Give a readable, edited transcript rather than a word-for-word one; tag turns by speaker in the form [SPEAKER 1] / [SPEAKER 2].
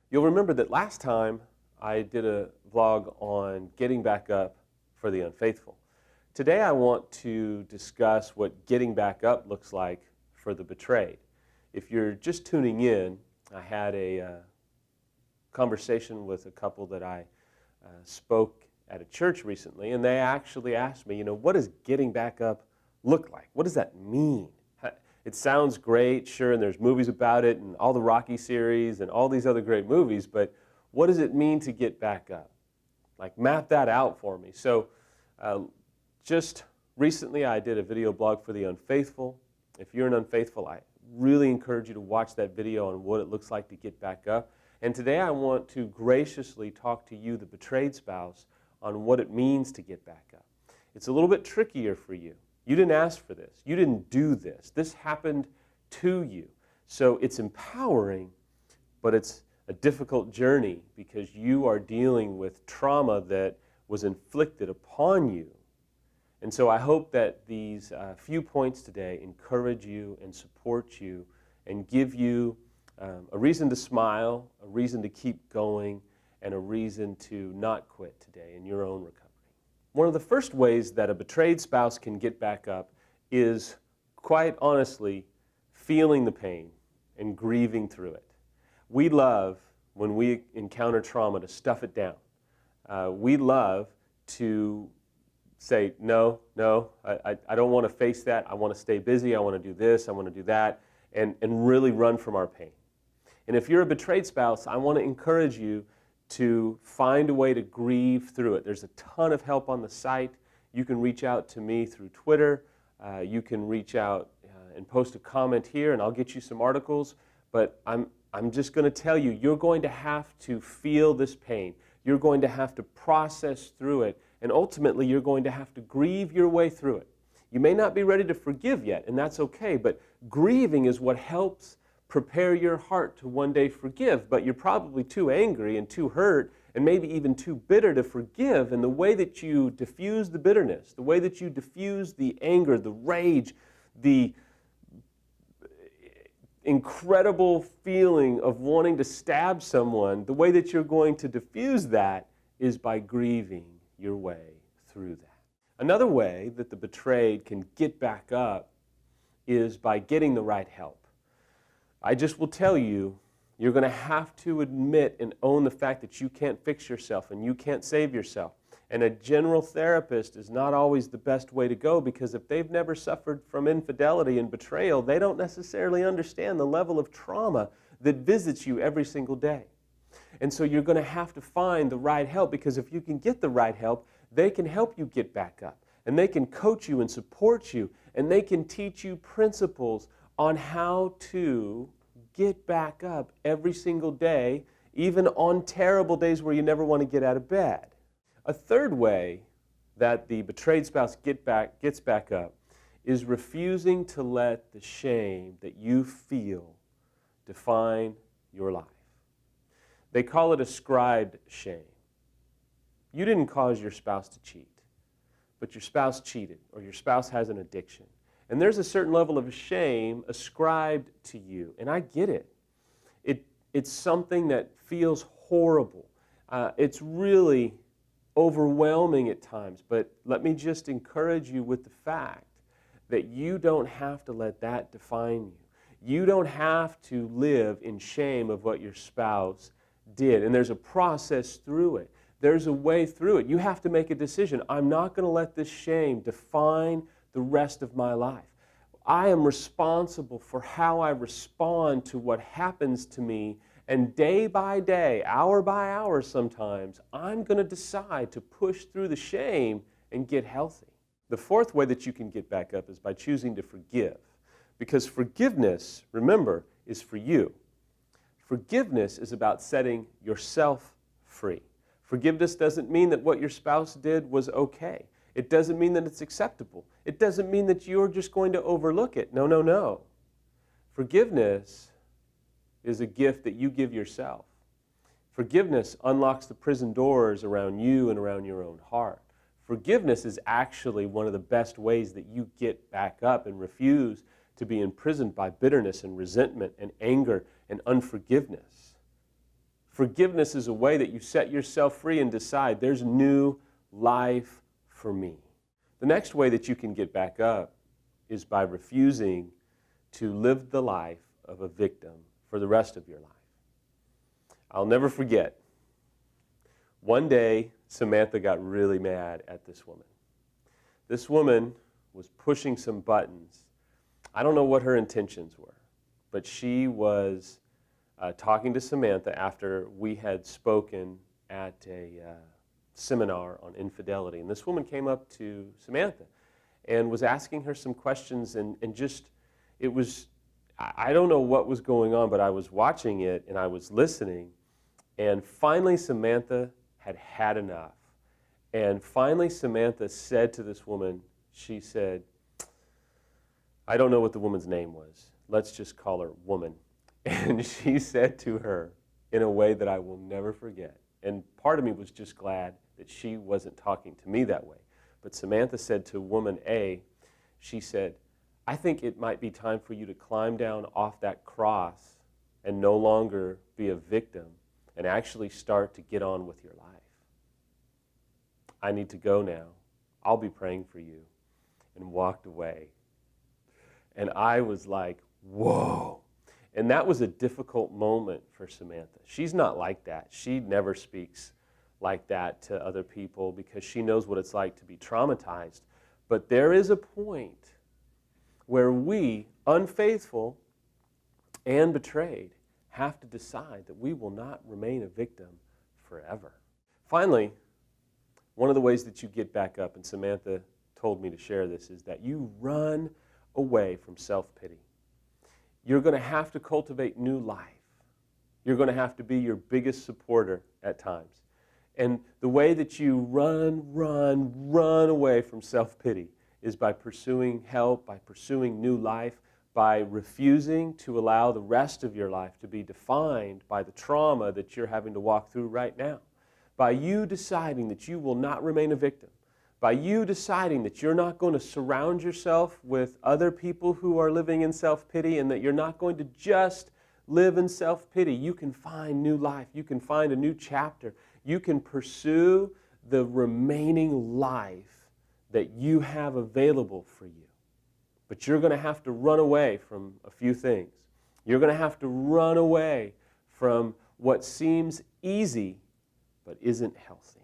[SPEAKER 1] You'll remember that last time I did a vlog on getting back up for the unfaithful. Today I want to discuss what getting back up looks like for the betrayed. If you're just tuning in, I had a conversation with a couple that I spoke at a church recently, and they actually asked me, what does getting back up look like? What does that mean? It sounds great, sure, and there's movies about it and all the Rocky series and all these other great movies, but what does it mean to get back up? Like, map that out for me. So just recently I did a video blog for the unfaithful. If you're an unfaithful, I really encourage you to watch that video on what it looks like to get back up. And today I want to graciously talk to you, the betrayed spouse, on what it means to get back up. It's a little bit trickier for you. You didn't ask for this. You didn't do this. This happened to you. So it's empowering, but it's a difficult journey because you are dealing with trauma that was inflicted upon you. And so I hope that these few points today encourage you and support you and give you a reason to smile, a reason to keep going, and a reason to not quit today in your own recovery. One of the first ways that a betrayed spouse can get back up is, quite honestly, feeling the pain and grieving through it. We love, when we encounter trauma, to stuff it down. We love to say, no, I don't want to face that. I want to stay busy. I want to do this. I want to do that, and really run from our pain. And if you're a betrayed spouse, I want to encourage you to find a way to grieve through it. There's a ton of help on the site. You can reach out to me through Twitter. You can reach out and post a comment here, and I'll get you some articles. But I'm just going to tell you, you're going to have to feel this pain. You're going to have to process through it, and ultimately you're going to have to grieve your way through it. You may not be ready to forgive yet, and that's okay, but grieving is what helps prepare your heart to one day forgive, but you're probably too angry and too hurt and maybe even too bitter to forgive. And the way that you diffuse the bitterness, the way that you diffuse the anger, the rage, the incredible feeling of wanting to stab someone, the way that you're going to diffuse that is by grieving your way through that. Another way that the betrayed can get back up is by getting the right help. I just will tell you, you're going to have to admit and own the fact that you can't fix yourself and you can't save yourself. And a general therapist is not always the best way to go, because if they've never suffered from infidelity and betrayal, they don't necessarily understand the level of trauma that visits you every single day. And so you're going to have to find the right help, because if you can get the right help, they can help you get back up. And they can coach you and support you. And they can teach you principles on how to get back up every single day, even on terrible days where you never want to get out of bed. A third way that the betrayed spouse gets back up is refusing to let the shame that you feel define your life. They call it ascribed shame. You didn't cause your spouse to cheat, but your spouse cheated, or your spouse has an addiction. And there's a certain level of shame ascribed to you. And I get it. It's something that feels horrible. It's really overwhelming at times. But let me just encourage you with the fact that you don't have to let that define you. You don't have to live in shame of what your spouse did. And there's a process through it. There's a way through it. You have to make a decision. I'm not going to let this shame define the rest of my life. I am responsible for how I respond to what happens to me, and day by day, hour by hour sometimes, I'm going to decide to push through the shame and get healthy. The fourth way that you can get back up is by choosing to forgive, because forgiveness, remember, is for you. Forgiveness is about setting yourself free. Forgiveness doesn't mean that what your spouse did was okay. It doesn't mean that it's acceptable. It doesn't mean that you're just going to overlook it. No, no, no. Forgiveness is a gift that you give yourself. Forgiveness unlocks the prison doors around you and around your own heart. Forgiveness is actually one of the best ways that you get back up and refuse to be imprisoned by bitterness and resentment and anger and unforgiveness. Forgiveness is a way that you set yourself free and decide there's new life for me. The next way that you can get back up is by refusing to live the life of a victim for the rest of your life. I'll never forget, one day Samantha got really mad at this woman. This woman was pushing some buttons. I don't know what her intentions were, but she was talking to Samantha after we had spoken at a seminar on infidelity. And this woman came up to Samantha and was asking her some questions, and just, it was, I don't know what was going on, but I was watching it and I was listening, and finally Samantha had had enough. And finally Samantha said to this woman, she said, I don't know what the woman's name was. Let's just call her Woman. And she said to her in a way that I will never forget. And part of me was just glad that she wasn't talking to me that way. But Samantha said to Woman A, she said, I think it might be time for you to climb down off that cross and no longer be a victim and actually start to get on with your life. I need to go now. I'll be praying for you. And walked away. And I was like, whoa. And that was a difficult moment for Samantha. She's not like that. She never speaks like that to other people because she knows what it's like to be traumatized. But there is a point where we, unfaithful and betrayed, have to decide that we will not remain a victim forever. Finally, one of the ways that you get back up, and Samantha told me to share this, is that you run away from self-pity. You're going to have to cultivate new life. You're going to have to be your biggest supporter at times. And the way that you run away from self-pity is by pursuing help, by pursuing new life, by refusing to allow the rest of your life to be defined by the trauma that you're having to walk through right now. By you deciding that you will not remain a victim. By you deciding that you're not going to surround yourself with other people who are living in self-pity, and that you're not going to just live in self-pity. You can find new life. You can find a new chapter. You can pursue the remaining life that you have available for you. But you're going to have to run away from a few things. You're going to have to run away from what seems easy but isn't healthy.